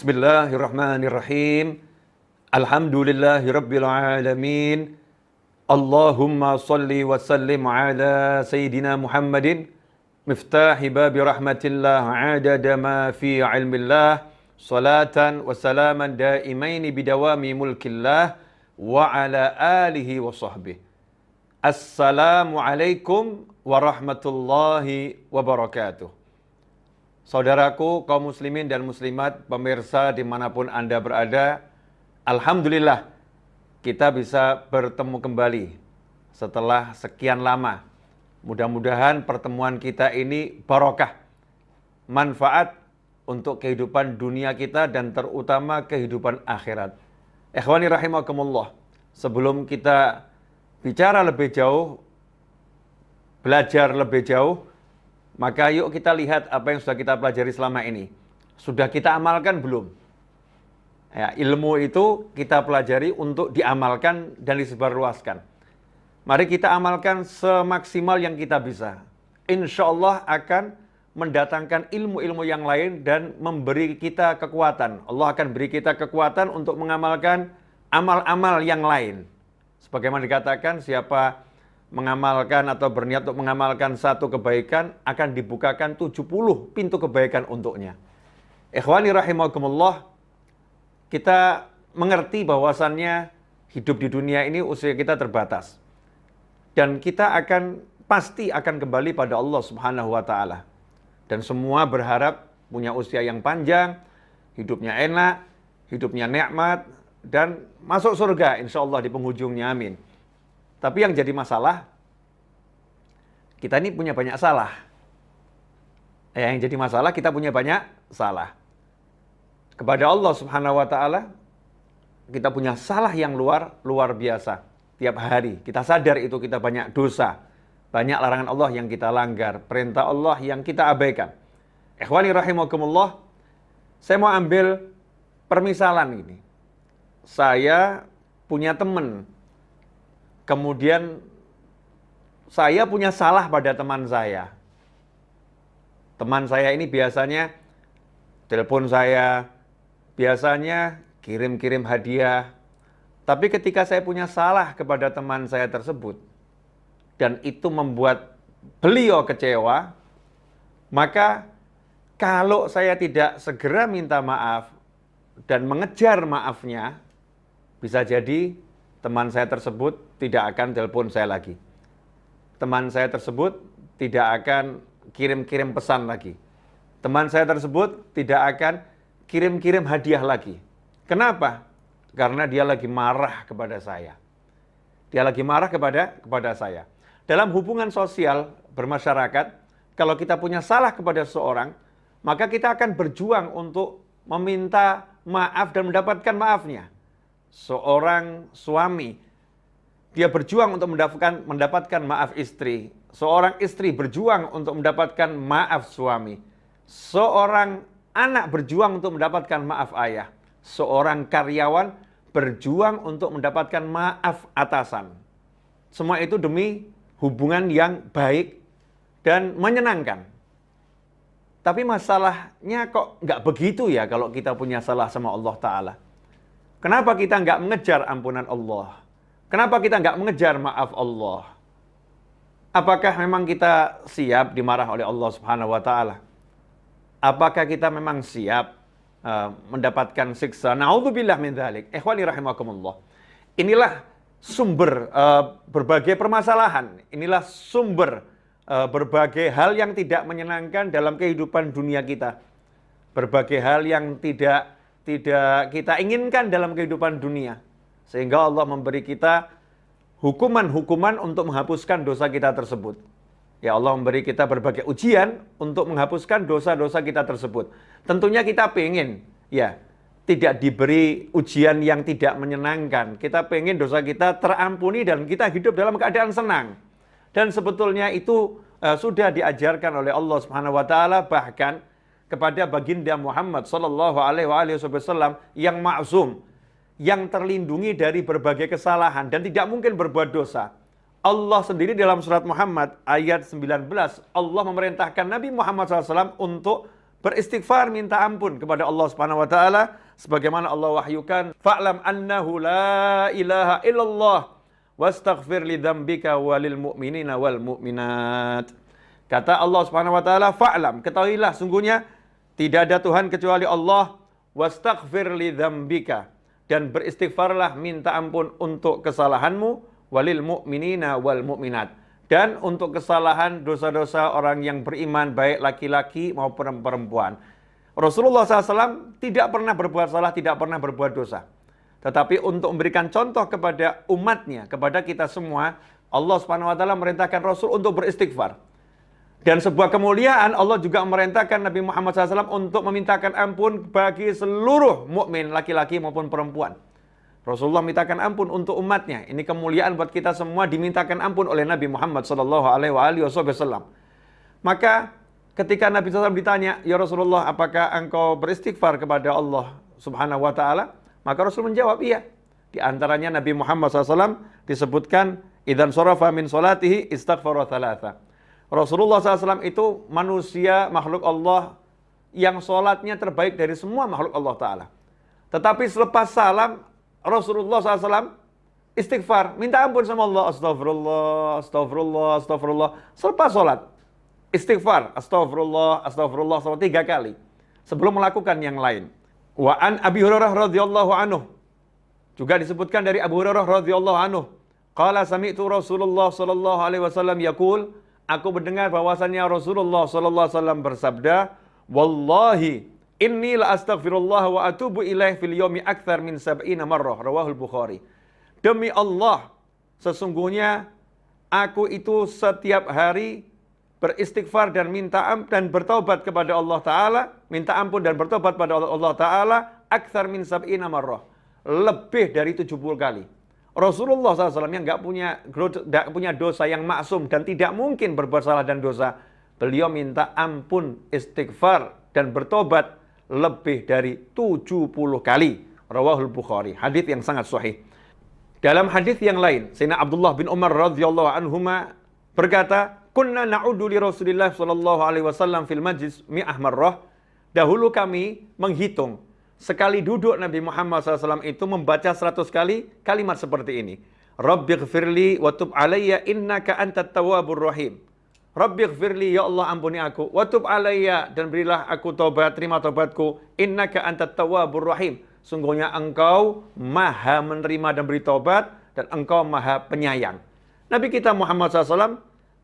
Bismillahirrahmanirrahim. Alhamdulillahirabbil alamin. Allahumma shalli wa sallim ala sayyidina Muhammadin miftahi babi rahmatillah adada ma fi ilmillah salatan wa salaman daimaini bidawami mulkillah wa ala alihi wa sahbihi. Assalamualaikum warahmatullahi wabarakatuh. Saudaraku, kaum muslimin dan muslimat, pemirsa dimanapun Anda berada, alhamdulillah kita bisa bertemu kembali setelah sekian lama. Mudah-mudahan pertemuan kita ini barokah, manfaat untuk kehidupan dunia kita dan terutama kehidupan akhirat. Ikhwani rahimakumullah, sebelum kita bicara lebih jauh, belajar lebih jauh, maka yuk kita lihat apa yang sudah kita pelajari selama ini. Sudah kita amalkan belum? Ya, ilmu itu kita pelajari untuk diamalkan dan disebarluaskan. Mari kita amalkan semaksimal yang kita bisa. Insya Allah akan mendatangkan ilmu-ilmu yang lain dan memberi kita kekuatan. Allah akan beri kita kekuatan untuk mengamalkan amal-amal yang lain. Sebagaimana dikatakan, siapa mengamalkan atau berniat untuk mengamalkan satu kebaikan, akan dibukakan 70 pintu kebaikan untuknya. Ikhwani rahimakumullah, kita mengerti bahwasannya hidup di dunia ini usia kita terbatas. Dan kita pasti akan kembali pada Allah Subhanahu wa Ta'ala. Dan semua berharap punya usia yang panjang, hidupnya enak, hidupnya nikmat, dan masuk surga insya Allah di penghujungnya, amin. Tapi yang jadi masalah, kita ini punya banyak salah. Yang jadi masalah, kita punya banyak salah. Kepada Allah Subhanahu wa Ta'ala, kita punya salah yang luar biasa. Tiap hari kita sadar itu kita banyak dosa, banyak larangan Allah yang kita langgar, perintah Allah yang kita abaikan. Ikhwani rahimakumullah, saya mau ambil permisalan ini. Saya punya teman, kemudian saya punya salah pada teman saya. Teman saya ini biasanya telepon saya, biasanya kirim-kirim hadiah. Tapi ketika saya punya salah kepada teman saya tersebut, dan itu membuat beliau kecewa, maka kalau saya tidak segera minta maaf dan mengejar maafnya, bisa jadi teman saya tersebut tidak akan telepon saya lagi. Teman saya tersebut tidak akan kirim-kirim pesan lagi. Teman saya tersebut tidak akan kirim-kirim hadiah lagi. Kenapa? Karena dia lagi marah kepada saya. Dia lagi marah kepada saya. Dalam hubungan sosial bermasyarakat, kalau kita punya salah kepada seseorang, maka kita akan berjuang untuk meminta maaf dan mendapatkan maafnya. Seorang suami, dia berjuang untuk mendapatkan maaf istri. Seorang istri berjuang untuk mendapatkan maaf suami. Seorang anak berjuang untuk mendapatkan maaf ayah. Seorang karyawan berjuang untuk mendapatkan maaf atasan. Semua itu demi hubungan yang baik dan menyenangkan. Tapi masalahnya kok nggak begitu ya kalau kita punya salah sama Allah Ta'ala. Kenapa kita nggak mengejar ampunan Allah? Kenapa kita nggak mengejar maaf Allah? Apakah memang kita siap dimarah oleh Allah Subhanahu wa Ta'ala? Apakah kita memang siap mendapatkan siksa? Na'udzubillah min dzalik. Ikhwani rahimakumullah. Inilah sumber berbagai permasalahan. Inilah sumber berbagai hal yang tidak menyenangkan dalam kehidupan dunia kita. Berbagai hal yang tidak kita inginkan dalam kehidupan dunia. Sehingga Allah memberi kita hukuman-hukuman untuk menghapuskan dosa kita tersebut. Ya, Allah memberi kita berbagai ujian untuk menghapuskan dosa-dosa kita tersebut. Tentunya kita pengen, ya, tidak diberi ujian yang tidak menyenangkan. Kita pengen dosa kita terampuni dan kita hidup dalam keadaan senang. Dan sebetulnya itu sudah diajarkan oleh Allah Subhanahu wa Ta'ala, bahkan kepada baginda Muhammad sallallahu alaihi wasallam yang maksum, yang terlindungi dari berbagai kesalahan dan tidak mungkin berbuat dosa. Allah sendiri dalam surat Muhammad ayat 19, Allah memerintahkan Nabi Muhammad SAW untuk beristighfar, minta ampun kepada Allah Subhanahu wa taala sebagaimana Allah wahyukan, fa'lam annahu la ilaha illallah wastaghfir li dzambika walil mu'minina wal mu'minat. Kata Allah Subhanahu wa taala, fa'lam, ketahuilah sungguhnya tidak ada Tuhan kecuali Allah, wastaghfir li dzambika, dan beristighfarlah, minta ampun untuk kesalahanmu, walil mu'minina wal mu'minat, dan untuk kesalahan dosa-dosa orang yang beriman baik laki-laki maupun perempuan. Rasulullah SAW tidak pernah berbuat salah, tidak pernah berbuat dosa. Tetapi untuk memberikan contoh kepada umatnya, kepada kita semua, Allah Subhanahu wa taala merintahkan Rasul untuk beristighfar. Dan sebuah kemuliaan, Allah juga memerintahkan Nabi Muhammad SAW untuk memintakan ampun bagi seluruh mukmin laki-laki maupun perempuan. Rasulullah mintakan ampun untuk umatnya. Ini kemuliaan buat kita semua, dimintakan ampun oleh Nabi Muhammad SAW. Maka ketika Nabi SAW ditanya, ya Rasulullah, apakah engkau beristighfar kepada Allah Subhanahu wa taala? Maka Rasul menjawab, iya. Di antaranya Nabi Muhammad SAW disebutkan, idzan sharafa min salatihi istaghfara thalatha. Rasulullah SAW itu manusia, makhluk Allah yang sholatnya terbaik dari semua makhluk Allah Ta'ala. Tetapi selepas salam, Rasulullah SAW istighfar, minta ampun sama Allah. Astagfirullah, astagfirullah, astagfirullah. Selepas sholat, istighfar, astagfirullah, astagfirullah, 3 kali. Sebelum melakukan yang lain. Wa an Abi Hurairah radhiyallahu anhu. Juga disebutkan dari Abu Hurairah radhiyallahu anhu. Qala sami'tu Rasulullah sallallahu alaihi wasallam yaqul, aku mendengar bahwasannya Rasulullah sallallahu alaihi wasallam bersabda, wallahi inni la astaghfirullah wa atubu ilaih fil yaumi akthar min 70 marrah, rawahul Bukhari. Demi Allah, sesungguhnya aku itu setiap hari beristighfar dan minta ampun dan bertaubat kepada Allah Ta'ala, minta ampun dan bertobat pada Allah Ta'ala, akthar min 70 marrah, lebih dari 70 kali. Rasulullah SAW yang nggak punya dosa, yang maksum dan tidak mungkin berbuat salah dan dosa, beliau minta ampun, istighfar dan bertobat lebih dari 70 kali. Rawahul Bukhari, hadis yang sangat sahih. Dalam hadis yang lain, Sayyidina Abdullah bin Umar radhiyallahu anhuma berkata, kunna na'udu li Rasulillah sallallahu alaihi wasallam fil majlis mi'ah marrah. Dahulu kami menghitung sekali duduk Nabi Muhammad SAW itu membaca 100 kali kalimat seperti ini. Rabbighfirli wa tub alayya innaka antat tawwabur rahim. Rabbighfirli, ya Allah ampuni aku, wa tub alayya, dan berilah aku taubat, terima taubatku, innaka antat tawwabur rahim. Sungguhnya engkau maha menerima dan beri taubat, dan engkau maha penyayang. Nabi kita Muhammad SAW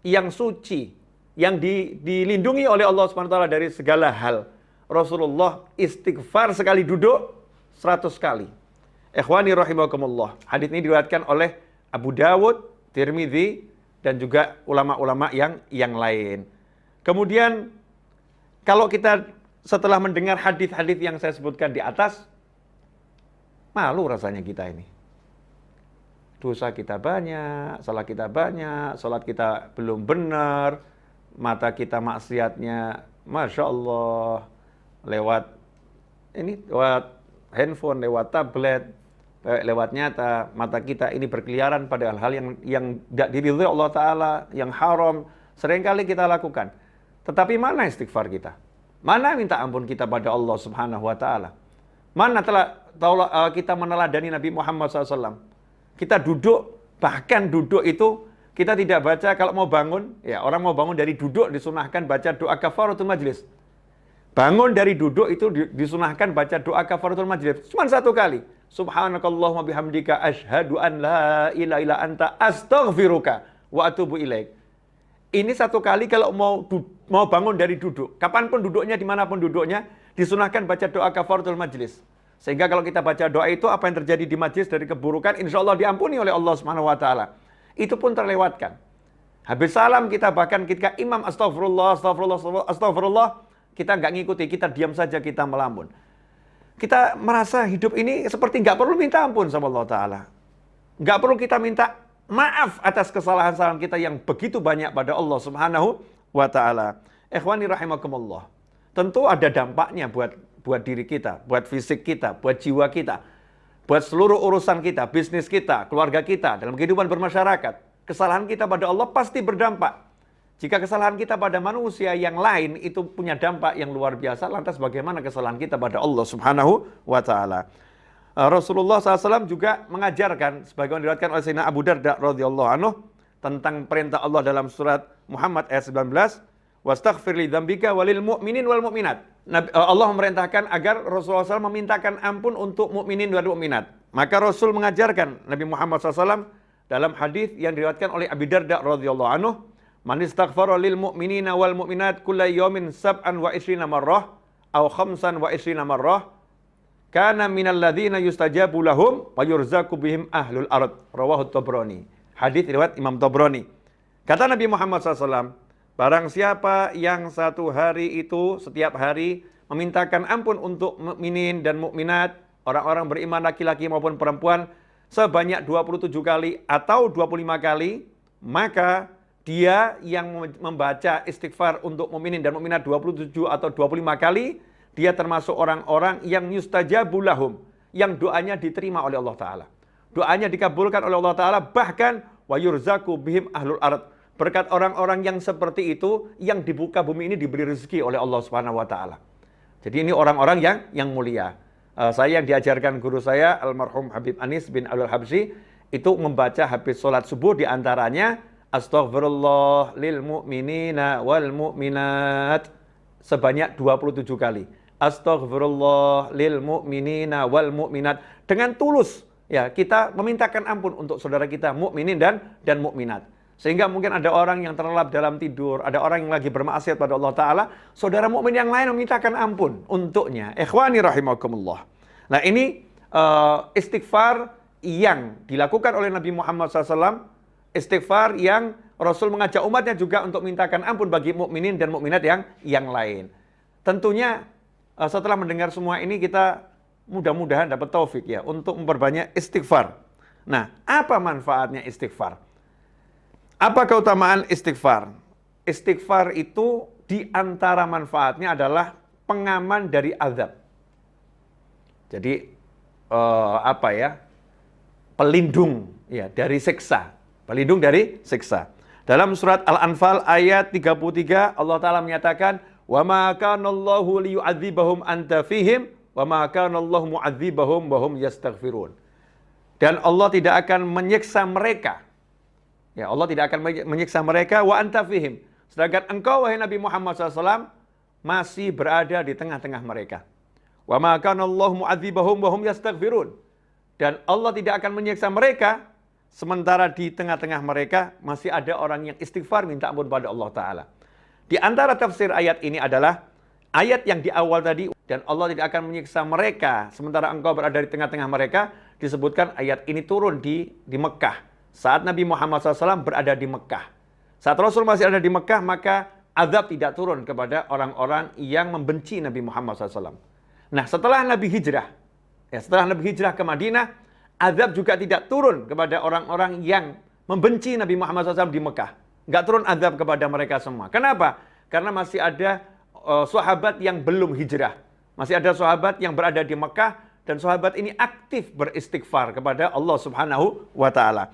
yang suci, yang dilindungi oleh Allah SWT dari segala hal. Rasulullah istighfar sekali duduk 100 kali. Ikhwani rahimakumullah. Hadis ini diriwayatkan oleh Abu Dawud, Tirmidzi, dan juga ulama-ulama yang lain. Kemudian kalau kita setelah mendengar hadis-hadis yang saya sebutkan di atas, malu rasanya kita ini. Dosa kita banyak, salah kita banyak, salat kita belum benar, mata kita maksiatnya, Masya Allah, lewat handphone, lewat tablet, lewat nyata, mata kita ini berkeliaran pada hal-hal yang tidak diridhoi Allah Ta'ala, yang haram, seringkali kita lakukan. Tetapi mana istighfar kita? Mana minta ampun kita pada Allah Subhanahu wa Ta'ala? Mana kita meneladani Nabi Muhammad SAW? Kita duduk, bahkan duduk itu kita tidak baca kalau mau bangun, ya orang mau bangun dari duduk disunahkan baca doa kafaratul majlis. Bangun dari duduk itu disunahkan baca doa kafaratul majlis. Cuma 1 kali. Subhanakallahumma bihamdika asyhadu an la ilaha illa anta astaghfiruka wa atubu ilaik. Ini 1 kali kalau mau bangun dari duduk. Kapanpun duduknya, dimanapun duduknya, disunahkan baca doa kafaratul majlis. Sehingga kalau kita baca doa itu, apa yang terjadi di majlis dari keburukan, insya Allah diampuni oleh Allah Subhanahu wa Ta'ala. Itu pun terlewatkan. Habis salam kita bahkan ketika imam astagfirullah, astagfirullah, astagfirullah, kita nggak ngikuti, kita diam saja, kita melamun. Kita merasa hidup ini seperti nggak perlu minta ampun sama Allah Ta'ala. Nggak perlu kita minta maaf atas kesalahan-kesalahan kita yang begitu banyak pada Allah Subhanahu wa Ta'ala. Ikhwani rahimakumullah. Tentu ada dampaknya buat diri kita, buat fisik kita, buat jiwa kita, buat seluruh urusan kita, bisnis kita, keluarga kita, dalam kehidupan bermasyarakat. Kesalahan kita pada Allah pasti berdampak. Jika kesalahan kita pada manusia yang lain itu punya dampak yang luar biasa, lantas bagaimana kesalahan kita pada Allah Subhanahu wa taala? Rasulullah SAW juga mengajarkan sebagaimana diriwayatkan oleh Sayyidina Abu Darda radhiyallahu anhu tentang perintah Allah dalam surat Muhammad ayat 19, wastaghfir li dzambika walil mu'minin wal mu'minat. Allah memerintahkan agar Rasulullah SAW memintakan ampun untuk mukminin dan mukminat. Maka Rasul mengajarkan Nabi Muhammad SAW dalam hadis yang diriwayatkan oleh Abu Darda radhiyallahu anhu, man istaghfara lil mu'minina wal mu'minat kulla yawmin sab'an wa isrina marrah aw khamsan wa isrina marrah kana minal ladzina yustajabu lahum wa yurzaqu bihim ahlul ard. Rawahu Tabrani. Hadis riwayat Imam Tabrani. Kata Nabi Muhammad SAW, barang siapa yang satu hari itu setiap hari memintakan ampun untuk mukminin dan mukminat, orang-orang beriman laki-laki maupun perempuan sebanyak 27 kali atau 25 kali, maka dia yang membaca istighfar untuk mukminin dan mukminat 27 atau 25 kali, dia termasuk orang-orang yang yustajabu lahum, yang doanya diterima oleh Allah Ta'ala. Doanya dikabulkan oleh Allah Ta'ala, bahkan wa yurzaqu bihim ahlul ard. Berkat orang-orang yang seperti itu, yang di muka bumi ini diberi rezeki oleh Allah Subhanahu wa taala. Jadi ini orang-orang yang mulia. Saya yang diajarkan guru saya, almarhum Habib Anis bin Abdul Habsyi, itu membaca habis sholat subuh diantaranya astaghfirullah lil mu'minina wal mu'minat sebanyak 27 kali. Astaghfirullah lil mu'minina wal mu'minat. Dengan tulus ya kita memintakan ampun untuk saudara kita mukminin dan mukminat. Sehingga mungkin ada orang yang terlelap dalam tidur, ada orang yang lagi bermaksiat pada Allah Ta'ala, saudara mukmin yang lain memintakan ampun untuknya. Ikhwani rahimakumullah. Nah ini istighfar yang dilakukan oleh Nabi Muhammad SAW, istighfar yang Rasul mengajak umatnya juga untuk mintakan ampun bagi mukminin dan mukminat yang lain. Tentunya setelah mendengar semua ini kita mudah-mudahan dapat taufik ya untuk memperbanyak istighfar. Nah, apa manfaatnya istighfar? Apa keutamaan istighfar? Istighfar itu di antara manfaatnya adalah pengaman dari azab. Jadi pelindung ya dari siksa. Pelindung dari siksa. Dalam surat Al-Anfal ayat 33 Allah Ta'ala menyatakan, wa ma kana Allahu liyu'adzibahum anta fihim wa ma kana Allahu mu'adzibahum wa hum yastaghfirun. Dan Allah tidak akan menyiksa mereka. Ya, Allah tidak akan menyiksa mereka wa anta fihim. Sedangkan engkau wahai Nabi Muhammad SAW masih berada di tengah-tengah mereka. Wa ma kana Allahu mu'adzibahum wa hum yastaghfirun. Dan Allah tidak akan menyiksa mereka sementara di tengah-tengah mereka masih ada orang yang istighfar minta ampun pada Allah Ta'ala. Di antara tafsir ayat ini adalah ayat yang di awal tadi, dan Allah tidak akan menyiksa mereka sementara engkau berada di tengah-tengah mereka, disebutkan ayat ini turun di Mekah. Saat Nabi Muhammad SAW berada di Mekah. Saat Rasul masih ada di Mekah, maka azab tidak turun kepada orang-orang yang membenci Nabi Muhammad SAW. Nah setelah Nabi hijrah, setelah Nabi hijrah ke Madinah, azab juga tidak turun kepada orang-orang yang membenci Nabi Muhammad SAW di Mekah. Nggak turun azab kepada mereka semua. Kenapa? Karena masih ada sahabat yang belum hijrah. Masih ada sahabat yang berada di Mekah, dan sahabat ini aktif beristighfar kepada Allah Subhanahu wa Ta'ala.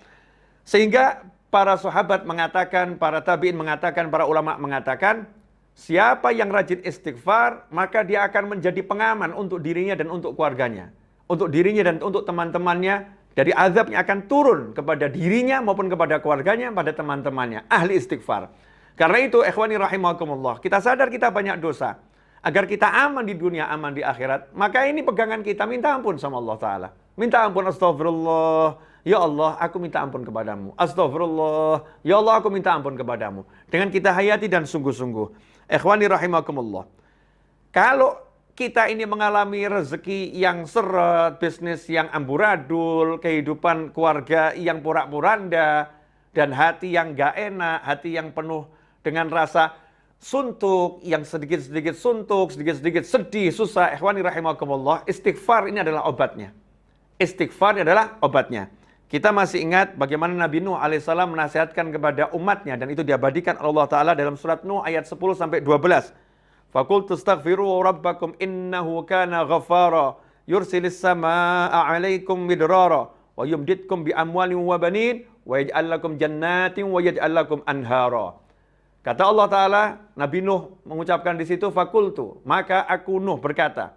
Sehingga para sahabat mengatakan, para tabi'in mengatakan, para ulama mengatakan, siapa yang rajin istighfar, maka dia akan menjadi pengaman untuk dirinya dan untuk keluarganya. Untuk dirinya dan untuk teman-temannya, dari azab yang akan turun kepada dirinya maupun kepada keluarganya, pada teman-temannya. Ahli istighfar. Karena itu, ikhwani rahimakumullah, kita sadar kita banyak dosa. Agar kita aman di dunia, aman di akhirat, maka ini pegangan kita, minta ampun sama Allah Ta'ala. Minta ampun, astagfirullah. Ya Allah, aku minta ampun kepadamu. Astagfirullah. Ya Allah, aku minta ampun kepadamu. Dengan kita hayati dan sungguh-sungguh. Ikhwani rahimakumullah. Kalau kita ini mengalami rezeki yang seret, bisnis yang amburadul, kehidupan keluarga yang porak-poranda, dan hati yang gak enak, hati yang penuh dengan rasa suntuk, yang sedikit-sedikit suntuk, sedikit-sedikit sedih, susah. Ikhwani rahimakumullah, istighfar ini adalah obatnya. Istighfar ini adalah obatnya. Kita masih ingat bagaimana Nabi Nuh alaihissalam menasihatkan kepada umatnya, dan itu diabadikan Allah Ta'ala dalam surat Nuh ayat 10-12. Faqul tastaghfiru rabbakum innahu kana ghaffara yursilis samaa'a 'alaikum midrara wa yumditkum bi amwalin wa banin wa yaj'al lakum jannatin wa yaj'al lakum anhara. Kata Allah Ta'ala, Nabi Nuh mengucapkan di situ, fakultu, maka aku Nuh berkata,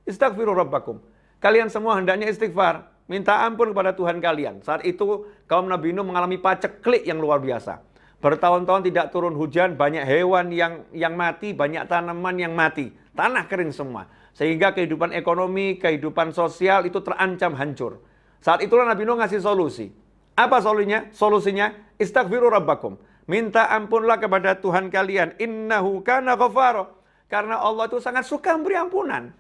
istaghfiru rabbakum. Kalian semua hendaknya istighfar, minta ampun kepada Tuhan kalian. Saat itu kaum Nabi Nuh mengalami paceklik yang luar biasa. Bertahun-tahun tidak turun hujan, banyak hewan yang mati, banyak tanaman yang mati. Tanah kering semua. Sehingga kehidupan ekonomi, kehidupan sosial itu terancam hancur. Saat itulah Nabi Nuh ngasih solusi. Apa solusinya? Solusinya, istaghfiru rabbakum. Minta ampunlah kepada Tuhan kalian. Innahu kana ghafara. Karena Allah itu sangat suka memberi ampunan.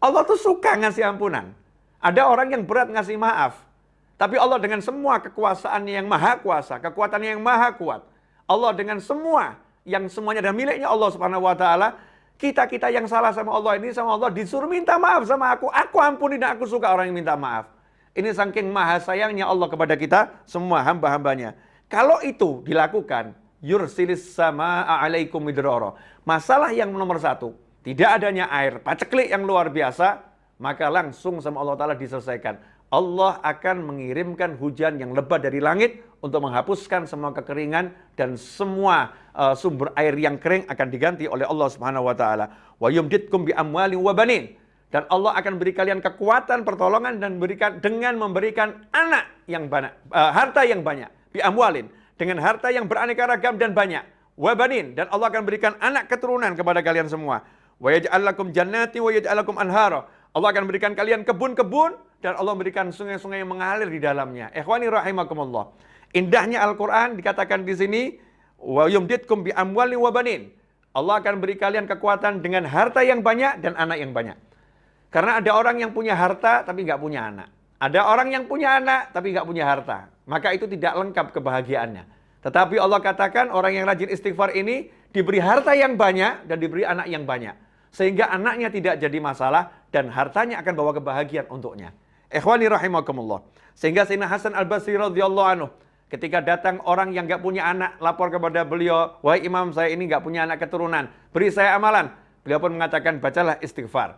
Allah tuh suka ngasih ampunan. Ada orang yang berat ngasih maaf. Tapi Allah dengan semua kekuasaannya yang maha kuasa, kekuatannya yang maha kuat. Allah dengan semua, yang semuanya adalah miliknya Allah Subhanahu wa Ta'ala. Kita yang salah sama Allah ini, sama Allah disuruh minta maaf sama aku. Aku ampuni dan aku suka orang yang minta maaf. Ini saking maha sayangnya Allah kepada kita, semua hamba-hambanya. Kalau itu dilakukan, yursilis sama'a alaikum midrara. Masalah yang nomor satu, tidak adanya air, paceklik yang luar biasa, maka langsung sama Allah Ta'ala diselesaikan. Allah akan mengirimkan hujan yang lebat dari langit untuk menghapuskan semua kekeringan dan semua sumber air yang kering akan diganti oleh Allah Subhanahu wa Ta'ala. Wa yumditkum bi amwalin wa banin. Dan Allah akan beri kalian kekuatan, pertolongan dan dengan memberikan anak yang banyak, harta yang banyak. Bi amwalin, dengan harta yang beraneka ragam dan banyak. Wa banin, dan Allah akan berikan anak keturunan kepada kalian semua. Wa yaj'al lakum jannati wa yaj'al lakum anhara. Allah akan berikan kalian kebun-kebun dan Allah memberikan sungai-sungai yang mengalir di dalamnya. Ikhwani rahimakumullah. Indahnya Al-Qur'an dikatakan di sini, wa yumditkum bi amwalin wa banin. Allah akan beri kalian kekuatan dengan harta yang banyak dan anak yang banyak. Karena ada orang yang punya harta tapi nggak punya anak. Ada orang yang punya anak tapi nggak punya harta. Maka itu tidak lengkap kebahagiaannya. Tetapi Allah katakan orang yang rajin istighfar ini diberi harta yang banyak dan diberi anak yang banyak. Sehingga anaknya tidak jadi masalah dan hartanya akan bawa kebahagiaan untuknya. Ikhwani rahimakumullah. Sehingga Sayyidina Hasan Al-Basri radhiyallahu anhu ketika datang orang yang nggak punya anak lapor kepada beliau, wahai imam saya ini nggak punya anak keturunan, beri saya amalan. Beliau pun mengatakan bacalah istighfar.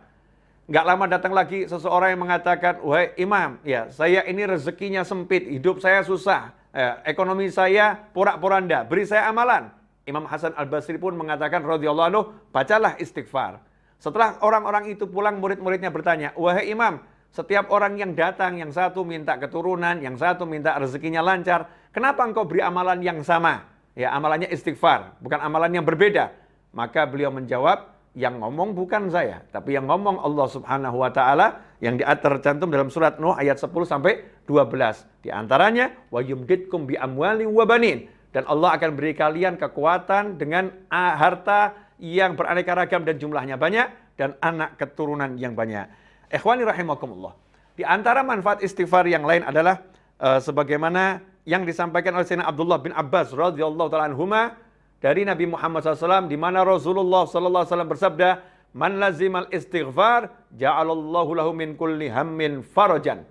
Nggak lama datang lagi seseorang yang mengatakan, wahai imam, ya saya ini rezekinya sempit, hidup saya susah, ekonomi saya porak-poranda, beri saya amalan. Imam Hasan Al-Basri pun mengatakan radhiyallahu anhu, bacalah istighfar. Setelah orang-orang itu pulang, murid-muridnya bertanya, wahai imam, setiap orang yang datang, yang satu minta keturunan, yang satu minta rezekinya lancar, kenapa engkau beri amalan yang sama? Ya, amalannya istighfar, bukan amalan yang berbeda. Maka beliau menjawab, yang ngomong bukan saya, tapi yang ngomong Allah Subhanahu wa Ta'ala yang tercantum dalam surat Nuh ayat 10 sampai 12. Di antaranya, wa yumditkum bi amwalin wa banin. Dan Allah akan beri kalian kekuatan dengan harta yang beraneka ragam dan jumlahnya banyak dan anak keturunan yang banyak. Ikhwani rahimakumullah. Di antara manfaat istighfar yang lain adalah sebagaimana yang disampaikan oleh Sayyidina Abdullah bin Abbas radhiyallahu ta'ala anhuma dari Nabi Muhammad SAW, di mana Rasulullah SAW bersabda, man lazimal istighfar ja'alallahu lahu min kulli hammin farajan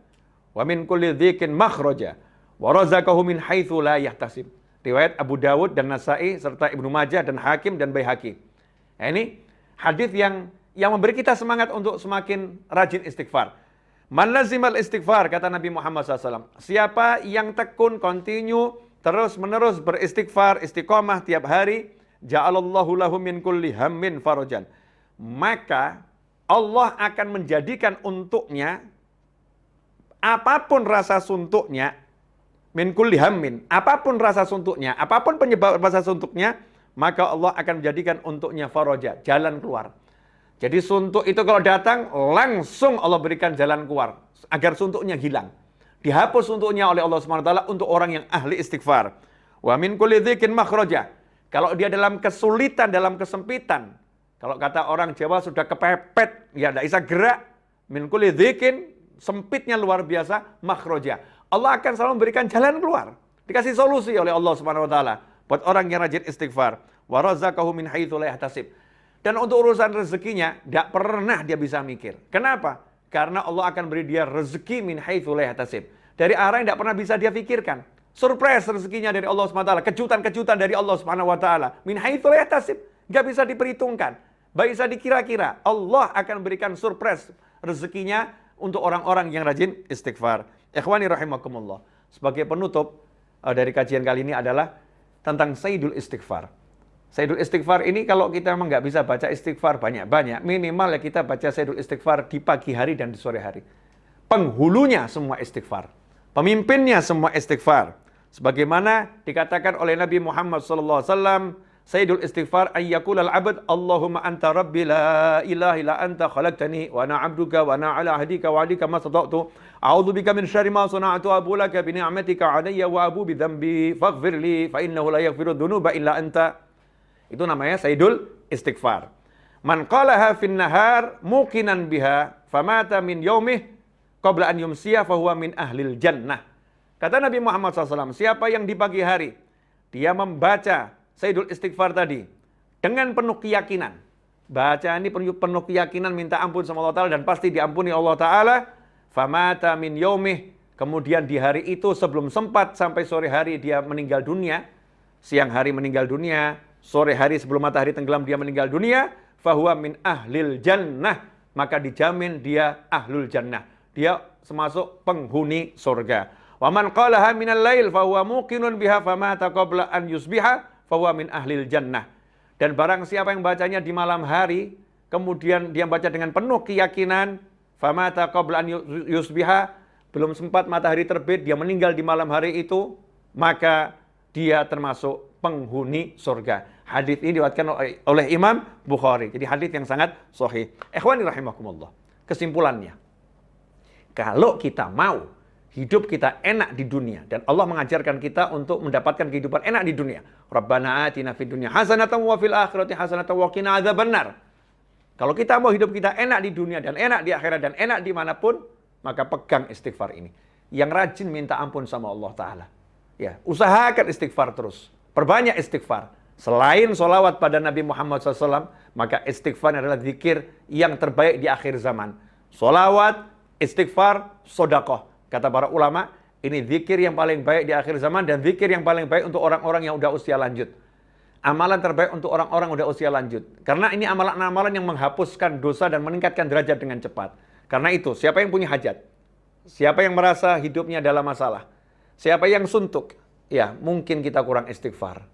wa min kulli dhikin makhraja wa razaqahu min haitsu la yahtasib. Riwayat Abu Dawud dan Nasai serta Ibnu Majah dan Hakim dan Baihaqi. Nah, ini hadis yang memberi kita semangat untuk semakin rajin istighfar. Man lazimal istighfar, kata Nabi Muhammad SAW. Siapa yang tekun, continue, terus menerus beristighfar, istiqomah tiap hari, ja'alallahu lahu min kulli hammin farajan. Maka Allah akan menjadikan untuknya apapun rasa suntuknya, min kulli hammin, apapun rasa suntuknya, apapun penyebab rasa suntuknya, maka Allah akan menjadikan untuknya faraja, jalan keluar. Jadi suntuk itu kalau datang, langsung Allah berikan jalan keluar, agar suntuknya hilang. Dihapus suntuknya oleh Allah SWT untuk orang yang ahli istighfar. Wa min kulli dhikin makhraja. Kalau dia dalam kesulitan, dalam kesempitan, kalau kata orang Jawa sudah kepepet, ya tidak bisa gerak, min kulli dhikin, sempitnya luar biasa, makhraja. Allah akan selalu memberikan jalan keluar. Dikasih solusi oleh Allah Subhanahu wa Ta'ala buat orang yang rajin istighfar. Wa razaqahu min haitsu la yahtasib. Dan untuk urusan rezekinya tidak pernah dia bisa mikir. Kenapa? Karena Allah akan beri dia rezeki min haitsu la yahtasib. Dari arah yang tidak pernah bisa dia pikirkan. Surprise rezekinya dari Allah Subhanahu wa Ta'ala, kejutan-kejutan dari Allah Subhanahu wa Ta'ala. Min haitsu la yahtasib. Enggak bisa diperhitungkan. Baik bisa dikira-kira. Allah akan berikan surprise rezekinya untuk orang-orang yang rajin istighfar. Ikhwani rahimakumullah. Sebagai penutup dari kajian kali ini adalah tentang Sayyidul Istighfar. Sayyidul Istighfar ini kalau kita memang nggak bisa baca istighfar banyak-banyak, minimal ya kita baca Sayyidul Istighfar di pagi hari dan di sore hari. Penghulunya semua istighfar. Pemimpinnya semua istighfar. Sebagaimana dikatakan oleh Nabi Muhammad SAW, Sayyidul Istighfar ayyaqulal abd Allahumma anta rabbi la ilaha illa anta khalaqtani wa ana 'abduka wa ana 'ala ahdika wa 'adika ma stata'tu a'udzu bika min syarri ma sana'tu abu laka bi ni'matika 'alayya wa abu bi dhanbi faghfir li fa innahu la yaghfiru dhunuba illa anta. Itu namanya Sayyidul Istighfar. Man qalaha fin nahar muqinan biha famata min yaumih qabla an yumsiya fahuwa min ahlil jannah. Kata Nabi Muhammad SAW, siapa yang di pagi hari dia membaca Sayyidul Istighfar tadi dengan penuh keyakinan. Baca ini penuh keyakinan, minta ampun sama Allah Ta'ala dan pasti diampuni Allah Ta'ala. Famata min yaumih. Kemudian di hari itu sebelum sempat sampai sore hari dia meninggal dunia. Siang hari meninggal dunia. Sore hari sebelum matahari tenggelam dia meninggal dunia. Fahuwa min ahlil jannah. Maka dijamin dia ahlul jannah. Dia termasuk penghuni surga. Wa man qalaha minal lail fahuwa muqinun biha famata qabla an yusbiha fahuwa min ahlil jannah. Dan barang siapa yang bacanya di malam hari, kemudian dia baca dengan penuh keyakinan, famata qabla an yusbiha, belum sempat matahari terbit, dia meninggal di malam hari itu, maka dia termasuk penghuni surga. Hadis ini diriwayatkan oleh Imam Bukhari. Jadi hadis yang sangat sahih. Ikhwani rahimakumullah. Kesimpulannya, kalau kita mau hidup kita enak di dunia dan Allah mengajarkan kita untuk mendapatkan kehidupan enak di dunia. Rabbana atina fid dunya hasanatan wa fil akhirati hasanatan wa qina adzabannar. Kalau kita mau hidup kita enak di dunia dan enak di akhirat dan enak dimanapun, maka pegang istighfar ini. Yang rajin minta ampun sama Allah Ta'ala. Ya, usahakan istighfar terus. Perbanyak istighfar. Selain sholawat pada Nabi Muhammad SAW, maka istighfar adalah zikir yang terbaik di akhir zaman. Sholawat, istighfar, sodakoh. Kata para ulama, ini zikir yang paling baik di akhir zaman dan zikir yang paling baik untuk orang-orang yang udah usia lanjut. Amalan terbaik untuk orang-orang udah usia lanjut. Karena ini amalan-amalan yang menghapuskan dosa dan meningkatkan derajat dengan cepat. Karena itu, siapa yang punya hajat? Siapa yang merasa hidupnya dalam masalah? Siapa yang suntuk? Ya, mungkin kita kurang istighfar.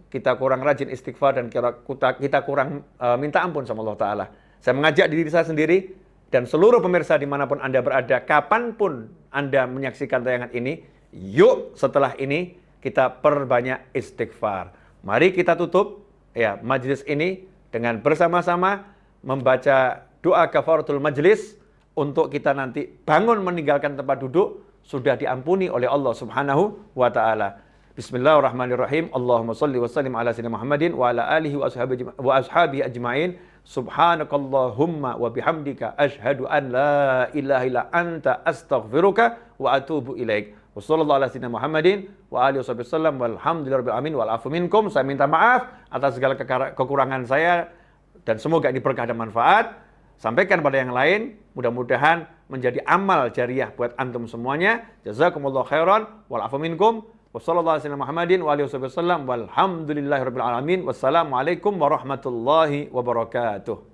Kita kurang rajin istighfar dan kita kurang minta ampun sama Allah Ta'ala. Saya mengajak diri saya sendiri dan seluruh pemirsa dimanapun Anda berada, kapanpun Anda menyaksikan tayangan ini, yuk setelah ini kita perbanyak istighfar. Mari kita tutup ya majelis ini dengan bersama-sama membaca doa kafaratul majlis untuk kita nanti bangun meninggalkan tempat duduk sudah diampuni oleh Allah Subhanahu wa Ta'ala. Bismillahirrahmanirrahim. Allahumma salli wa sallim ala sayyidina Muhammadin wa ala alihi wa ashabihi ajma'in. Subhanakallahumma wa bihamdika asyhadu an la ilaha illa anta astaghfiruka wa atubu ilaik. Wa sallallahu ala sayyidina Muhammadin wa alihi wasallam walhamdulillahirabbil alamin wal afu minkum. Saya minta maaf atas segala kekurangan saya dan semoga ini berkah dan manfaat. Sampaikan pada yang lain, mudah-mudahan menjadi amal jariah buat antum semuanya. Jazakumullahu khairan wal afu minkum. Wassallallahu ala sayyidina Muhammadin wa alihi wasallam walhamdulillahirabbil alamin. Wassalamualaikum warahmatullahi wabarakatuh.